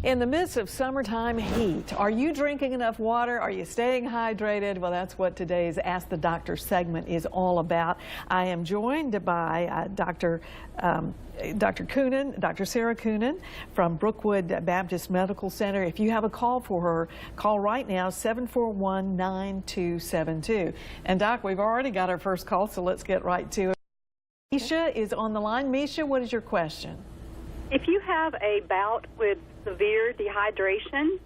In the midst of summertime heat, are you drinking enough water? Are you staying hydrated? Well, that's what today's Ask the Doctor segment is all about. I am joined by Dr. Kunin, Dr. Sarah Kunin from Brookwood Baptist Medical Center. If you have a call for her, call right now, 741-9272. And Doc, we've already got our first call, so let's get right to it. Misha is on the line. Misha, what is your question? If you have a bout with severe dehydration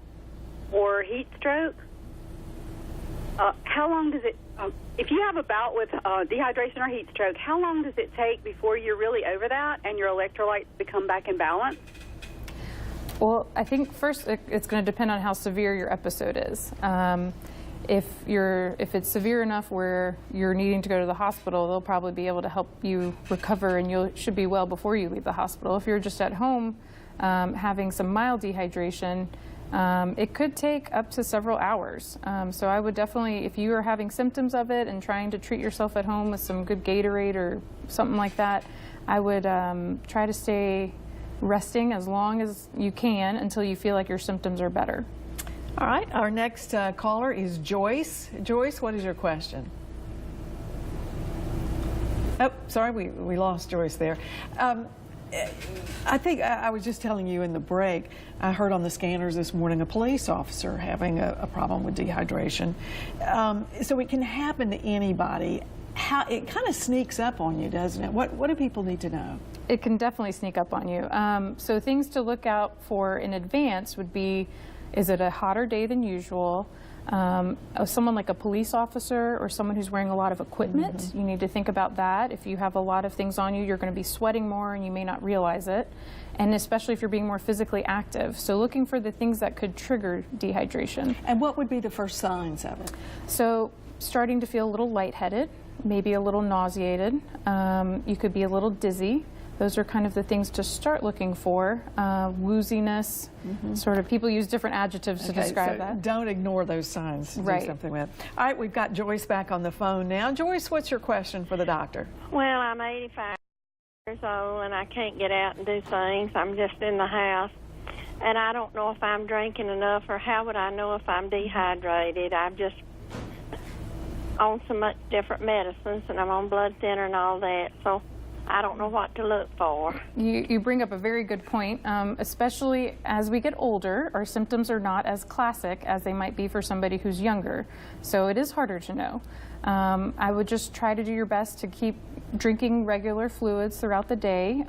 or heat stroke, how long does it, if you have a bout with dehydration or heat stroke, how long does it take before you're really over that and your electrolytes become back in balance? Well, I think first it's going to depend on how severe your episode is. If it's severe enough where you're needing to go to the hospital, they'll probably be able to help you recover, and you should be well before you leave the hospital. If you're just at home having some mild dehydration, it could take up to several hours. So I would definitely, if you are having symptoms of it and trying to treat yourself at home with some good Gatorade or something like that, I would try to stay resting as long as you can until you feel like your symptoms are better. All right, our next caller is Joyce. Joyce, what is your question? Oh, sorry, we lost Joyce there. I think I was just telling you in the break, I heard on the scanners this morning a police officer having a problem with dehydration. So it can happen to anybody. It kind of sneaks up on you, doesn't it? What do people need to know? It can definitely sneak up on you. So things to look out for in advance would be, is it a hotter day than usual? Someone like a police officer or someone who's wearing a lot of equipment, you need to think about that. If you have a lot of things on you, you're going to be sweating more and you may not realize it. And especially if you're being more physically active. So looking for the things that could trigger dehydration. And what would be the first signs of it? So starting to feel a little lightheaded, maybe a little nauseated. You could be a little dizzy. Those are kind of the things to start looking for. Wooziness, sort of, people use different adjectives to describe that. Don't ignore those signs. Right. Do something with it. All right, we've got Joyce back on the phone now. Joyce, what's your question for the doctor? Well, I'm 85 years old and I can't get out and do things. I'm just in the house. And I don't know if I'm drinking enough, or how would I know if I'm dehydrated? I'm just on so much different medicines and I'm on blood thinner and all that. So I don't know what to look for. You bring up a very good point, especially as we get older, our symptoms are not as classic as they might be for somebody who's younger. So it is harder to know. I would just try to do your best to keep drinking regular fluids throughout the day,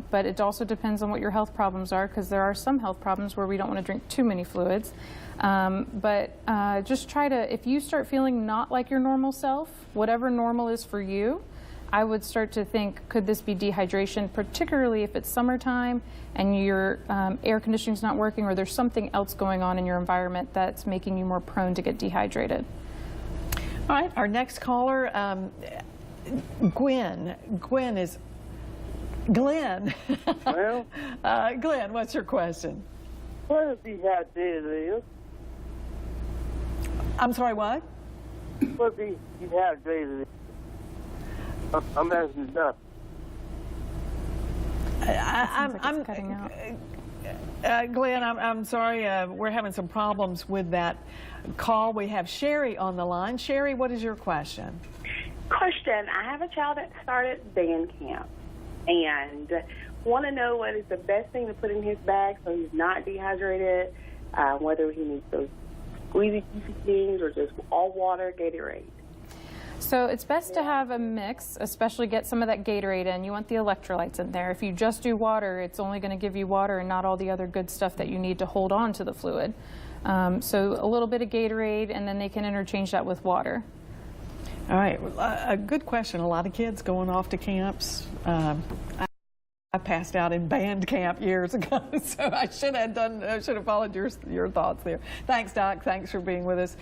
but it also depends on what your health problems are, because there are some health problems where we don't want to drink too many fluids. Just try to, if you start feeling not like your normal self, whatever normal is for you, I would start to think, could this be dehydration, particularly if it's summertime and your air conditioning's not working, or there's something else going on in your environment that's making you more prone to get dehydrated. All right, our next caller, Gwen. Glenn. Well, Glenn, what's your question? what is dehydrated? I'm sorry, what? What is dehydrated? I'm asking that. Glenn, I'm sorry, we're having some problems with that call. We have Sherry on the line. Sherry, what is your question? Question, I have a child that started band camp and want to know what is the best thing to put in his bag so he's not dehydrated, whether he needs those squeezy things or just all water, Gatorade. So it's best to have a mix, especially get some of that Gatorade in. You want the electrolytes in there. If you just do water, it's only going to give you water and not all the other good stuff that you need to hold on to the fluid. So a little bit of Gatorade, and then they can interchange that with water. All right, a good question. A lot of kids going off to camps. I passed out in band camp years ago, so I should have followed your thoughts there. Thanks, Doc. Thanks for being with us.